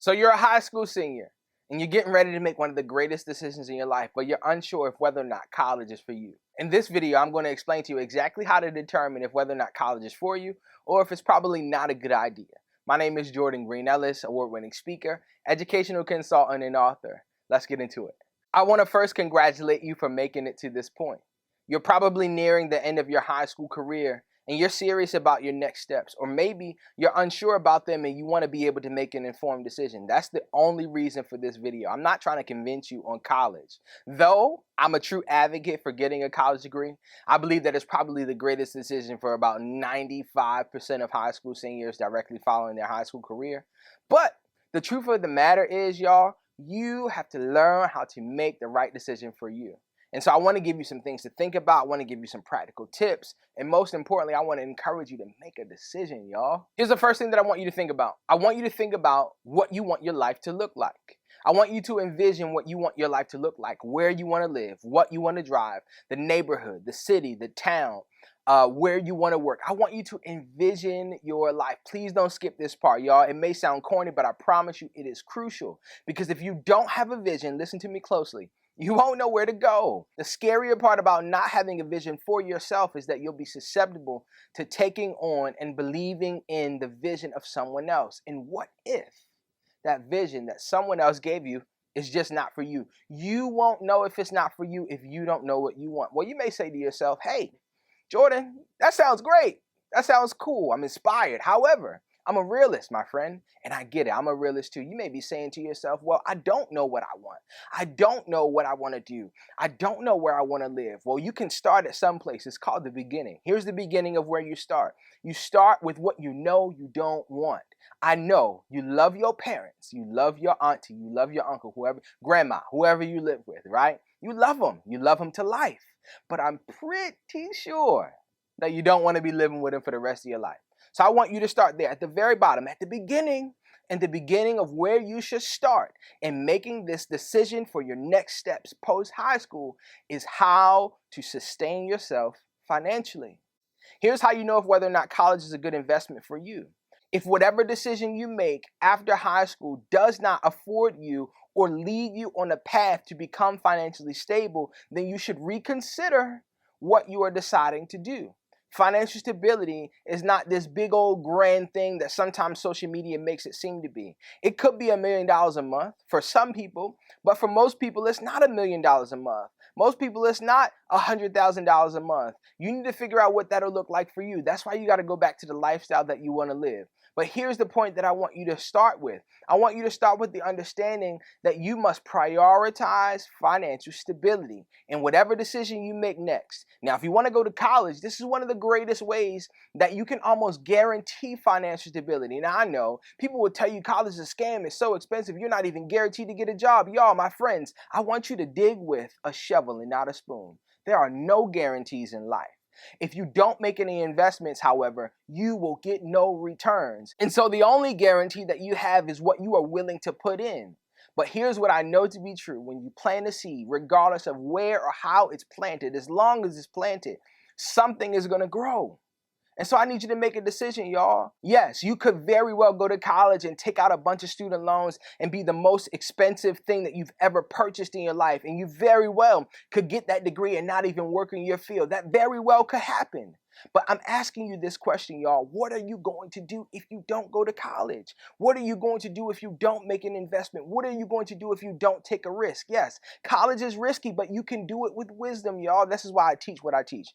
So you're a high school senior and you're getting ready to make one of the greatest decisions in your life, but you're unsure if whether or not college is for you. In this video, I'm going to explain to you exactly how to determine if whether or not college is for you or if it's probably not a good idea. My name is Jordan Green-Ellis, award-winning speaker, educational consultant, and author. Let's get into it. I want to first congratulate you for making it to this point. You're probably nearing the end of your high school career and you're serious about your next steps, or maybe you're unsure about them and you want to be able to make an informed decision. That's the only reason for this video. I'm not trying to convince you on college. Though I'm a true advocate for getting a college degree, I believe that it's probably the greatest decision for about 95% of high school seniors directly following their high school career. But the truth of the matter is, y'all, you have to learn how to make the right decision for you. And so I want to give you some things to think about. I want to give you some practical tips. And most importantly, I want to encourage you to make a decision, y'all. Here's the first thing that I want you to think about. I want you to think about what you want your life to look like. I want you to envision what you want your life to look like, where you want to live, what you want to drive, the neighborhood, the city, the town, where you want to work. I want you to envision your life. Please don't skip this part, y'all. It may sound corny, but I promise you it is crucial. Because if you don't have a vision, listen to me closely, you won't know where to go. The scarier part about not having a vision for yourself is that you'll be susceptible to taking on and believing in the vision of someone else. And what if that vision that someone else gave you is just not for you? You won't know if it's not for you if you don't know what you want. Well, you may say to yourself, hey, Jordan, that sounds great. That sounds cool. I'm inspired. However, I'm a realist, my friend, and I get it. I'm a realist too. You may be saying to yourself, well, I don't know what I want. I don't know what I want to do. I don't know where I want to live. Well, you can start at some place. It's called the beginning. Here's the beginning of where you start. You start with what you know you don't want. I know you love your parents. You love your auntie. You love your uncle, whoever, grandma, whoever you live with, right? You love them. You love them to life. But I'm pretty sure that you don't want to be living with them for the rest of your life. So I want you to start there at the very bottom, at the beginning, and the beginning of where you should start in making this decision for your next steps post-high school is how to sustain yourself financially. Here's how you know if whether or not college is a good investment for you. If whatever decision you make after high school does not afford you or lead you on a path to become financially stable, then you should reconsider what you are deciding to do. Financial stability is not this big old grand thing that sometimes social media makes it seem to be. It could be $1 million a month for some people, but for most people, it's not $1 million a month. Most people, it's not $100,000 a month. You need to figure out what that'll look like for you. That's why you got to go back to the lifestyle that you want to live. But here's the point that I want you to start with. I want you to start with the understanding that you must prioritize financial stability in whatever decision you make next. Now, if you want to go to college, this is one of the greatest ways that you can almost guarantee financial stability. Now, I know people will tell you college is a scam, it's so expensive, you're not even guaranteed to get a job. Y'all, my friends, I want you to dig with a shovel and not a spoon. There are no guarantees in life. If you don't make any investments, however, you will get no returns. And so the only guarantee that you have is what you are willing to put in. But here's what I know to be true. When you plant a seed, regardless of where or how it's planted, as long as it's planted, something is going to grow. And so I need you to make a decision, y'all. Yes, you could very well go to college and take out a bunch of student loans and be the most expensive thing that you've ever purchased in your life. And you very well could get that degree and not even work in your field. That very well could happen. But I'm asking you this question, y'all. What are you going to do if you don't go to college? What are you going to do if you don't make an investment? What are you going to do if you don't take a risk? Yes, college is risky, but you can do it with wisdom, y'all. This is why I teach what I teach.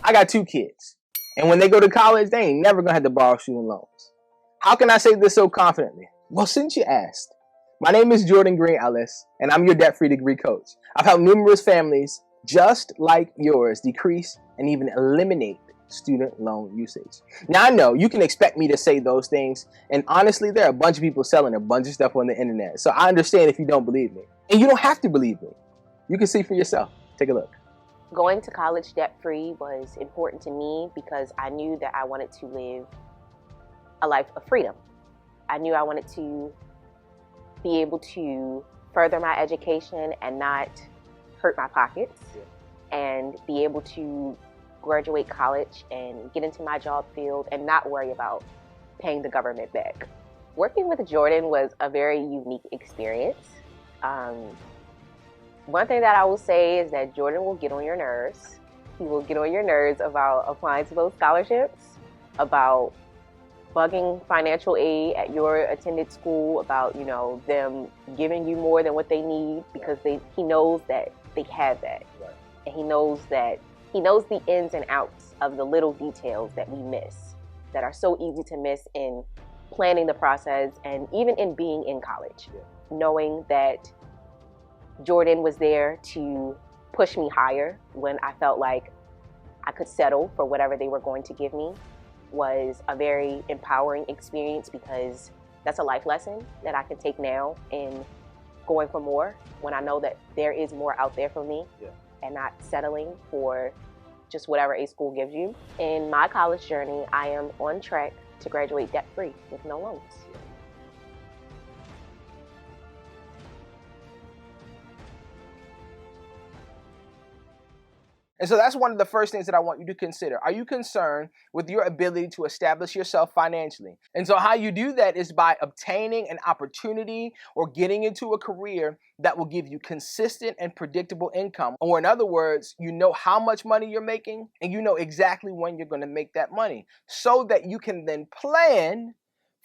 I got 2 kids. And when they go to college, they ain't never gonna have to borrow student loans. How can I say this so confidently? Well, since you asked, my name is Jordan Green-Ellis, and I'm your debt-free degree coach. I've helped numerous families just like yours decrease and even eliminate student loan usage. Now, I know you can expect me to say those things, and honestly, there are a bunch of people selling a bunch of stuff on the internet. So I understand if you don't believe me. And you don't have to believe me. You can see for yourself. Take a look. Going to college debt-free was important to me because I knew that I wanted to live a life of freedom. I knew I wanted to be able to further my education and not hurt my pockets, and be able to graduate college and get into my job field and not worry about paying the government back. Working with Jordan was a very unique experience. Um, One thing that I will say is that Jordan will get on your nerves. He will get on your nerves about applying to those scholarships, about bugging financial aid at your attended school, about, you know, them giving you more than what they need because he knows that they have that. Right. And he knows the ins and outs of the little details that we miss, that are so easy to miss in planning the process and even in being in college. Yeah. Knowing that Jordan was there to push me higher when I felt like I could settle for whatever they were going to give me was a very empowering experience, because that's a life lesson that I can take now in going for more when I know that there is more out there for me. Yeah. And not settling for just whatever a school gives you. In my college journey, I am on track to graduate debt-free with no loans. And so that's one of the first things that I want you to consider. Are you concerned with your ability to establish yourself financially? And so how you do that is by obtaining an opportunity or getting into a career that will give you consistent and predictable income. Or in other words, you know how much money you're making and you know exactly when you're going to make that money, so that you can then plan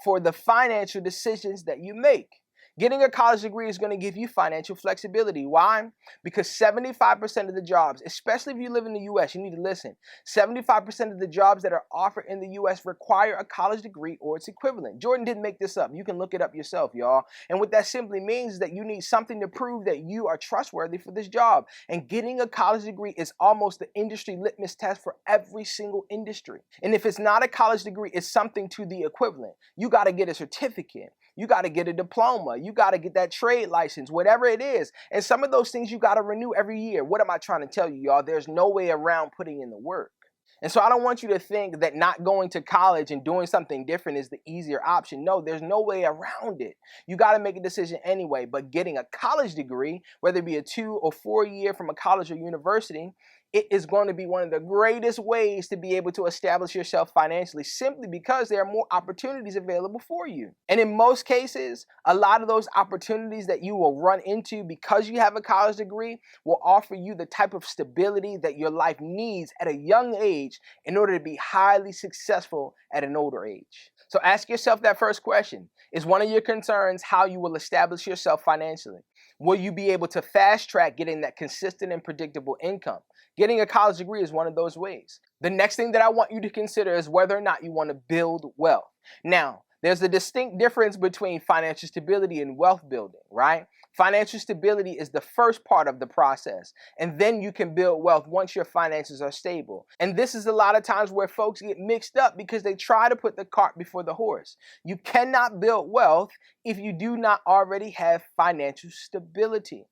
for the financial decisions that you make. Getting a college degree is going to give you financial flexibility. Why? Because 75% of the jobs, especially if you live in the US, you need to listen. 75% of the jobs that are offered in the US require a college degree or its equivalent. Jordan didn't make this up. You can look it up yourself, y'all. And what that simply means is that you need something to prove that you are trustworthy for this job. And getting a college degree is almost the industry litmus test for every single industry. And if it's not a college degree, it's something to the equivalent. You got to get a certificate. You got to get a diploma. You got to get that trade license, whatever it is. And some of those things you got to renew every year. What am I trying to tell you, y'all? There's no way around putting in the work. And so I don't want you to think that not going to college and doing something different is the easier option. No, there's no way around it. You got to make a decision anyway. But getting a college degree, whether it be a 2 or 4 year from a college or university, it is going to be one of the greatest ways to be able to establish yourself financially, simply because there are more opportunities available for you. And in most cases, a lot of those opportunities that you will run into because you have a college degree will offer you the type of stability that your life needs at a young age in order to be highly successful at an older age. So ask yourself that first question. Is one of your concerns how you will establish yourself financially? Will you be able to fast track getting that consistent and predictable income? Getting a college degree is one of those ways. The next thing that I want you to consider is whether or not you want to build wealth. Now, there's a distinct difference between financial stability and wealth building, right? Financial stability is the first part of the process, and then you can build wealth once your finances are stable. And this is a lot of times where folks get mixed up because they try to put the cart before the horse. You cannot build wealth if you do not already have financial stability.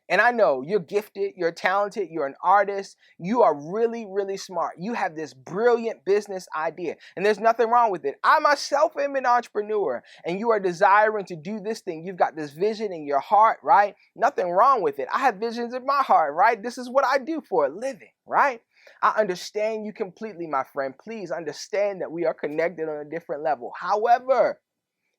And I know you're gifted, you're talented, you're an artist, you are really, really smart. You have this brilliant business idea, and there's nothing wrong with it. I myself am an entrepreneur, and you are desiring to do this thing. You've got this vision in your heart, right? Nothing wrong with it. I have visions in my heart, right? This is what I do for a living, right? I understand you completely, my friend. Please understand that we are connected on a different level. However,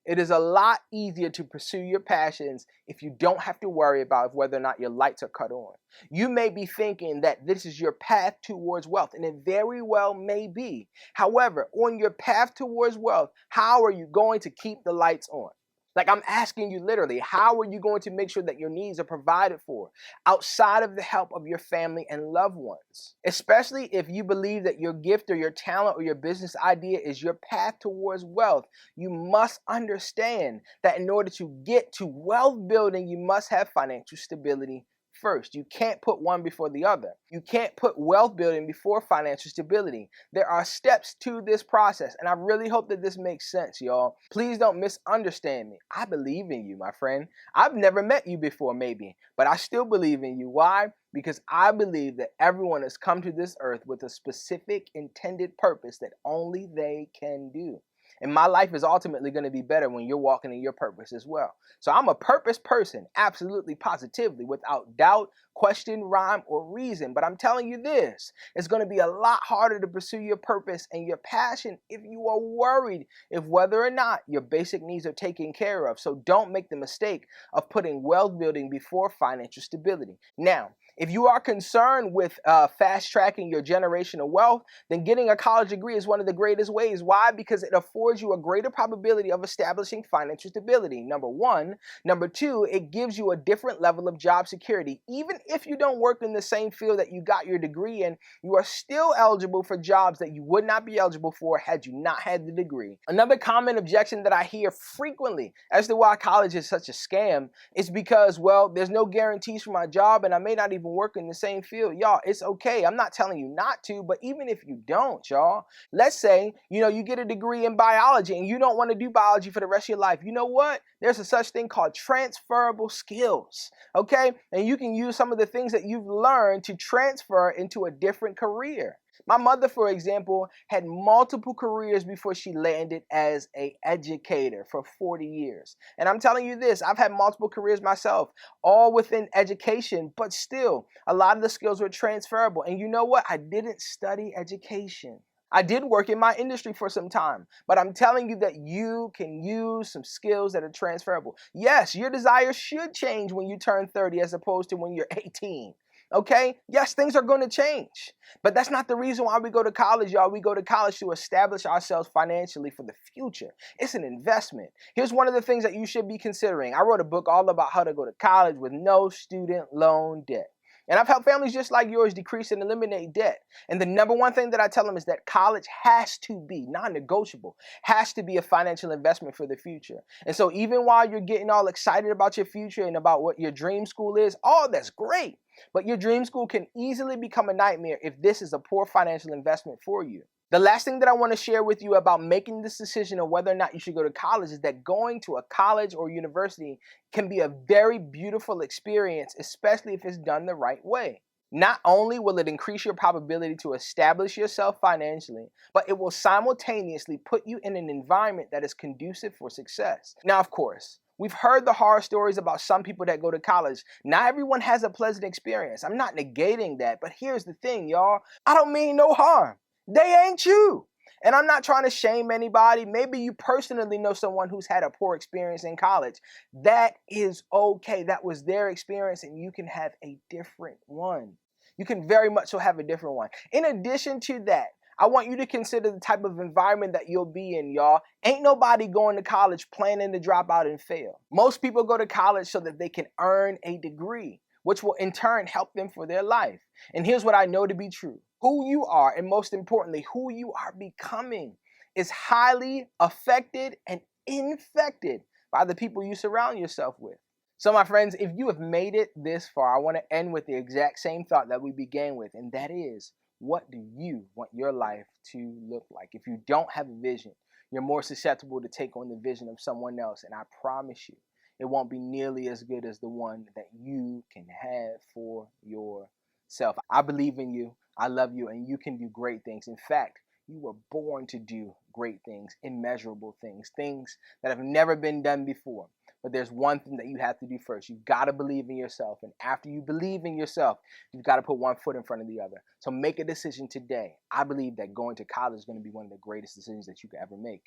it is a lot easier to pursue your passions if you don't have to worry about whether or not your lights are cut on. You may be thinking that this is your path towards wealth, and it very well may be. However, on your path towards wealth, how are you going to keep the lights on? Like, I'm asking you literally, how are you going to make sure that your needs are provided for outside of the help of your family and loved ones? Especially if you believe that your gift or your talent or your business idea is your path towards wealth, you must understand that in order to get to wealth building, you must have financial stability first. You can't put one before the other. You can't put wealth building before financial stability. There are steps to this process, and I really hope that this makes sense, y'all. Please don't misunderstand me. I believe in you, my friend. I've never met you before, maybe, but I still believe in you. Why? Because I believe that everyone has come to this earth with a specific intended purpose that only they can do. And my life is ultimately going to be better when you're walking in your purpose as well. So I'm a purpose person, absolutely, positively, without doubt, question, rhyme, or reason. But I'm telling you this, it's going to be a lot harder to pursue your purpose and your passion if you are worried if whether or not your basic needs are taken care of. So don't make the mistake of putting wealth building before financial stability. Now, if you are concerned with fast tracking your generational wealth, then getting a college degree is one of the greatest ways. Why? Because it affords you a greater probability of establishing financial stability, number one. Number two, it gives you a different level of job security. Even if you don't work in the same field that you got your degree in, you are still eligible for jobs that you would not be eligible for had you not had the degree. Another common objection that I hear frequently as to why college is such a scam is because, well, there's no guarantees for my job and I may not even work in the same field. Y'all, it's okay. I'm not telling you not to, but even if you don't, y'all, let's say, you get a degree in biology and you don't want to do biology for the rest of your life. You know what? There's a such thing called transferable skills, okay? And you can use some of the things that you've learned to transfer into a different career. My mother, for example, had multiple careers before she landed as an educator for 40 years. And I'm telling you this, I've had multiple careers myself, all within education, but still, a lot of the skills were transferable. And you know what? I didn't study education. I did work in my industry for some time, but I'm telling you that you can use some skills that are transferable. Yes, your desires should change when you turn 30 as opposed to when you're 18. Okay? Yes, things are going to change. But that's not the reason why we go to college, y'all. We go to college to establish ourselves financially for the future. It's an investment. Here's one of the things that you should be considering. I wrote a book all about how to go to college with no student loan debt. And I've helped families just like yours decrease and eliminate debt. And the number one thing that I tell them is that college has to be non-negotiable, has to be a financial investment for the future. And so even while you're getting all excited about your future and about what your dream school is, all that's great. But your dream school can easily become a nightmare if this is a poor financial investment for you. The last thing that I want to share with you about making this decision of whether or not you should go to college is that going to a college or university can be a very beautiful experience, especially if it's done the right way. Not only will it increase your probability to establish yourself financially, but it will simultaneously put you in an environment that is conducive for success. Now, of course, we've heard the horror stories about some people that go to college. Not everyone has a pleasant experience. I'm not negating that, but here's the thing, y'all. I don't mean no harm. They ain't you. And I'm not trying to shame anybody. Maybe you personally know someone who's had a poor experience in college. That is okay. That was their experience, and you can have a different one. You can very much so have a different one. In addition to that, I want you to consider the type of environment that you'll be in, y'all. Ain't nobody going to college planning to drop out and fail. Most people go to college so that they can earn a degree, which will in turn help them for their life. And here's what I know to be true. Who you are, and most importantly, who you are becoming, is highly affected and infected by the people you surround yourself with. So my friends, if you have made it this far, I want to end with the exact same thought that we began with, and that is, what do you want your life to look like? If you don't have a vision, you're more susceptible to take on the vision of someone else, and I promise you, it won't be nearly as good as the one that you can have for yourself. I believe in you. I love you, and you can do great things. In fact, you were born to do great things, immeasurable things, things that have never been done before. But there's one thing that you have to do first. You've got to believe in yourself. And after you believe in yourself, you've got to put one foot in front of the other. So make a decision today. I believe that going to college is going to be one of the greatest decisions that you could ever make.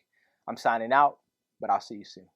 I'm signing out, but I'll see you soon.